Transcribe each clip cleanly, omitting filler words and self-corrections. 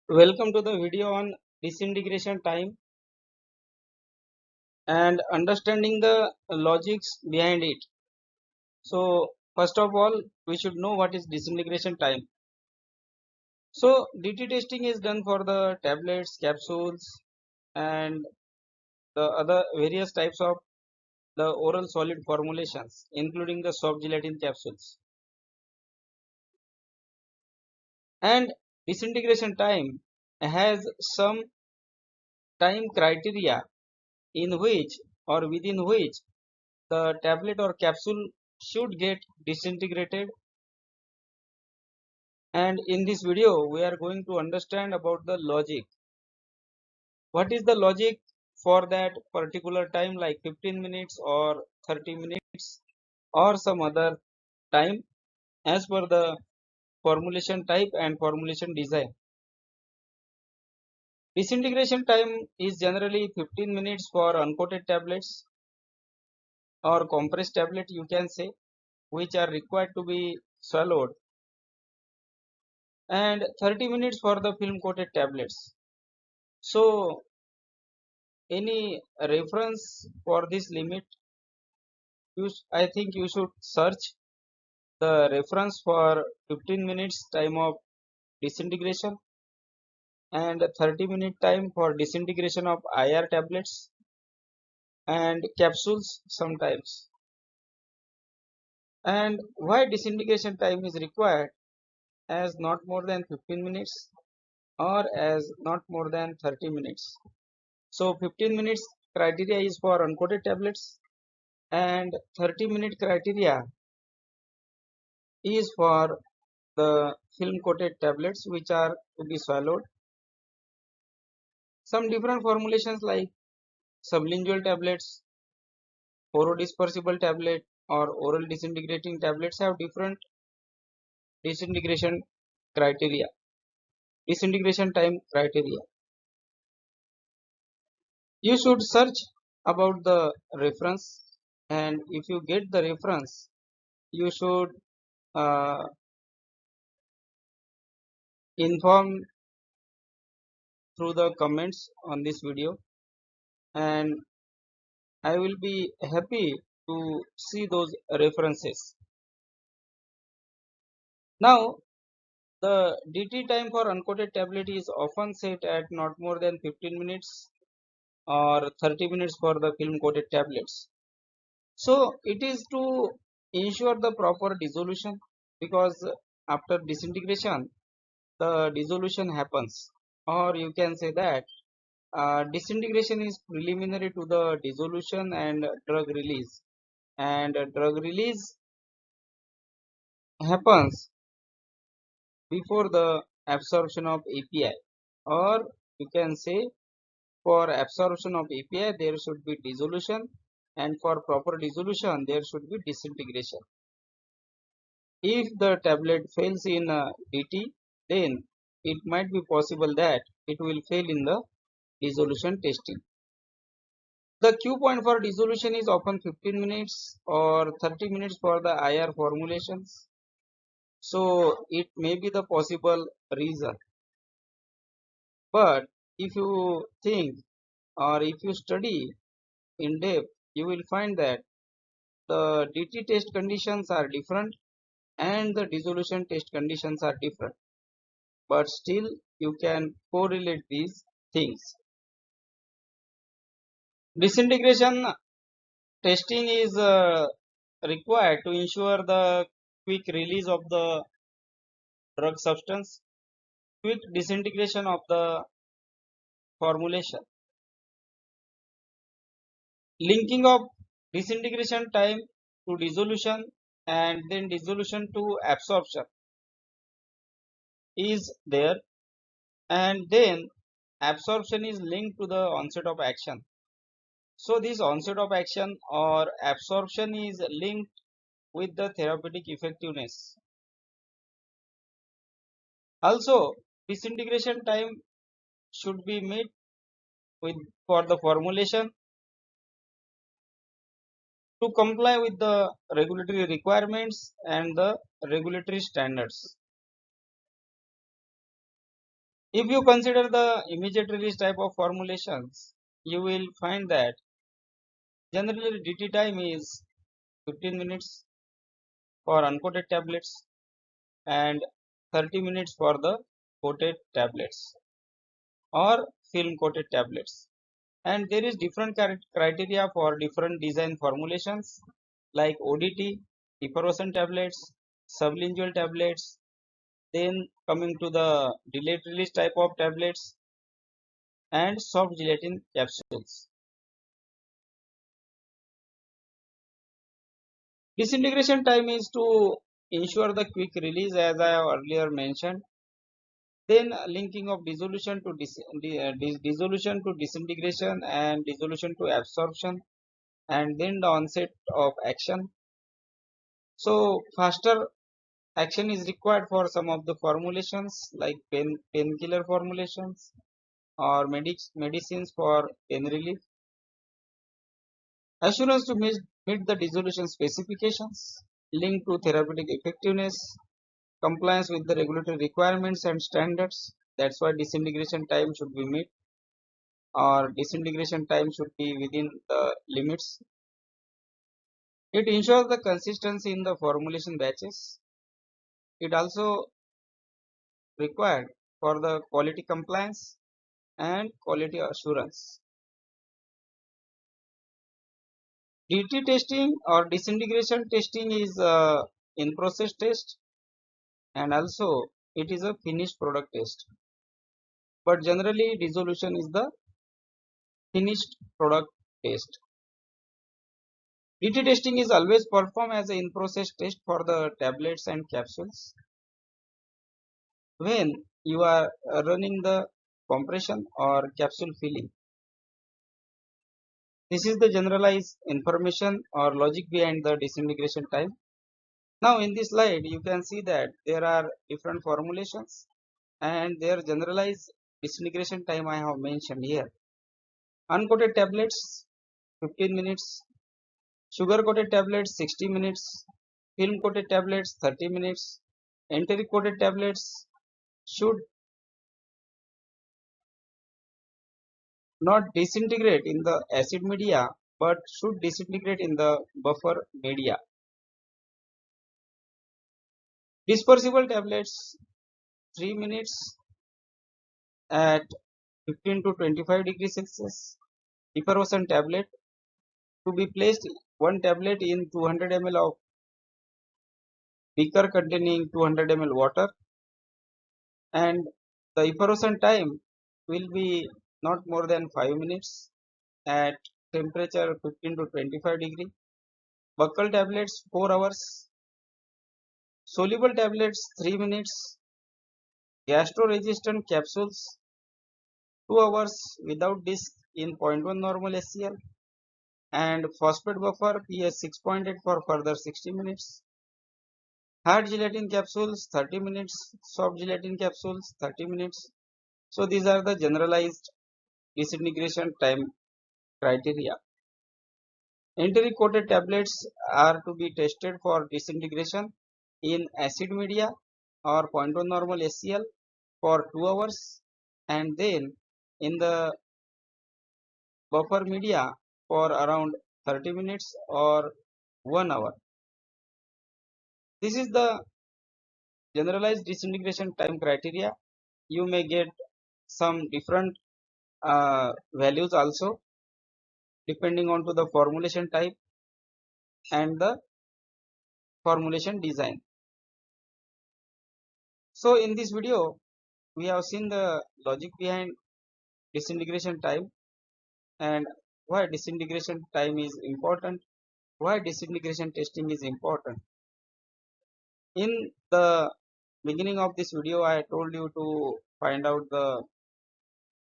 Welcome to the video on disintegration time and understanding the logics behind it. So, first of all, we should know what is disintegration time. So, DT testing is done for the tablets, capsules, and the other various types of the oral solid formulations, including the soft gelatin capsules. And disintegration time has some time criteria in which or within which the tablet or capsule should get disintegrated, and in this video we are going to understand about the logic. What is the logic for that particular time, like 15 minutes or 30 minutes or some other time, as per the formulation type and formulation design. Disintegration time is generally 15 minutes for uncoated tablets or compressed tablet, you can say, which are required to be swallowed, and 30 minutes for the film coated tablets. So any reference for this limit, I think you should search the reference for 15 minutes time of disintegration and 30-minute time for disintegration of IR tablets and capsules sometimes. And why disintegration time is required as not more than 15 minutes or as not more than 30 minutes. So 15 minutes criteria is for uncoated tablets and 30-minute criteria is for the film coated tablets which are to be swallowed. Some different formulations like sublingual tablets, orodispersible tablet, or oral disintegrating tablets have different disintegration criteria, disintegration time criteria. You should search about the reference, and if you get the reference, you should uh, inform through the comments on this video, and I will be happy to see those references. Now, the DT time for uncoated tablet is often set at not more than 15 minutes or 30 minutes for the film coated tablets. So, it is to ensure the proper dissolution, because after disintegration, the dissolution happens, or you can say that disintegration is preliminary to the dissolution and drug release, and drug release happens before the absorption of API, or you can say for absorption of API there should be dissolution, and for proper dissolution there should be disintegration. If the tablet fails in DT, then it might be possible that it will fail in the dissolution testing. The Q point for dissolution is often 15 minutes or 30 minutes for the IR formulations. So it may be the possible reason. But if you think or if you study in depth, you will find that the DT test conditions are different and the dissolution test conditions are different. But still you can correlate these things. Disintegration testing is required to ensure the quick release of the drug substance, quick disintegration of the formulation. Linking of disintegration time to dissolution and then dissolution to absorption is there, and then absorption is linked to the onset of action. So this onset of action or absorption is linked with the therapeutic effectiveness. Also, disintegration time should be met with for the formulation to comply with the regulatory requirements and the regulatory standards. If you consider the immediate release type of formulations, you will find that generally DT time is 15 minutes for uncoated tablets and 30 minutes for the coated tablets or film coated tablets. And there is different criteria for different design formulations like ODT, effervescent tablets, sublingual tablets, then coming to the delayed release type of tablets and soft gelatin capsules. Disintegration time is to ensure the quick release as I have earlier mentioned. Then linking of dissolution to dissolution to disintegration and dissolution to absorption, and then the onset of action. So faster action is required for some of the formulations like painkiller formulations or medicines for pain relief. Assurance to meet the dissolution specifications, linked to therapeutic effectiveness, compliance with the regulatory requirements and standards. That's why disintegration time should be met or disintegration time should be within the limits. It ensures the consistency in the formulation batches. It also required for the quality compliance and quality assurance. DT testing or disintegration testing is a in process test, and also it is a finished product test. But generally dissolution is the finished product test. DT testing is always performed as an in process test for the tablets and capsules when you are running the compression or capsule filling. This is the generalized information or logic behind the disintegration time. Now in this slide you can see that there are different formulations and their generalized disintegration time I have mentioned here. Uncoated tablets 15 minutes, sugar coated tablets 60 minutes, film coated tablets 30 minutes, enteric coated tablets should not disintegrate in the acid media but should disintegrate in the buffer media. Dispersible tablets 3 minutes at 15 to 25 degrees Celsius. Effervescent tablet to be placed one tablet in 200 ml of beaker containing 200 ml water, and the effervescent time will be not more than 5 minutes at temperature 15 to 25 degree. Buccal tablets 4 hours. Soluble tablets 3 minutes. Gastro-resistant capsules 2 hours without disc in 0.1 normal SCL, and phosphate buffer pH 6.8 for further 60 minutes. Hard gelatin capsules 30 minutes, soft gelatin capsules 30 minutes. So these are the generalized disintegration time criteria. Enteric coated tablets are to be tested for disintegration in acid media or 0.1 normal SCL for 2 hours, and then in the buffer media for around 30 minutes or 1 hour. This is the generalized disintegration time criteria. You may get some different values also depending on to the formulation type and the formulation design. So in this video we have seen the logic behind disintegration time and why disintegration time is important, why disintegration testing is important. In the beginning of this video I told you to find out the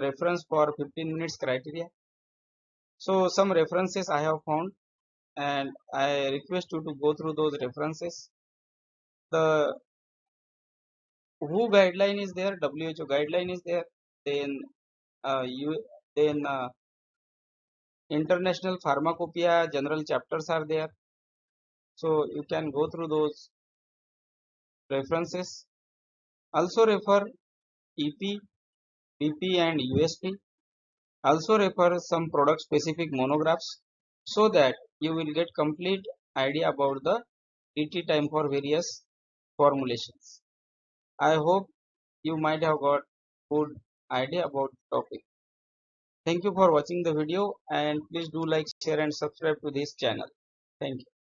reference for 15 minutes criteria. So some references I have found and I request you to go through those references. The WHO guideline is there, WHO guideline is there, then then international pharmacopoeia general chapters are there. So you can go through those references. Also refer EP PP and USP. Also refer some product specific monographs so that you will get complete idea about the ET time for various formulations. I hope you might have got good idea about the topic. Thank you for watching the video and please do like, share and subscribe to this channel. Thank you.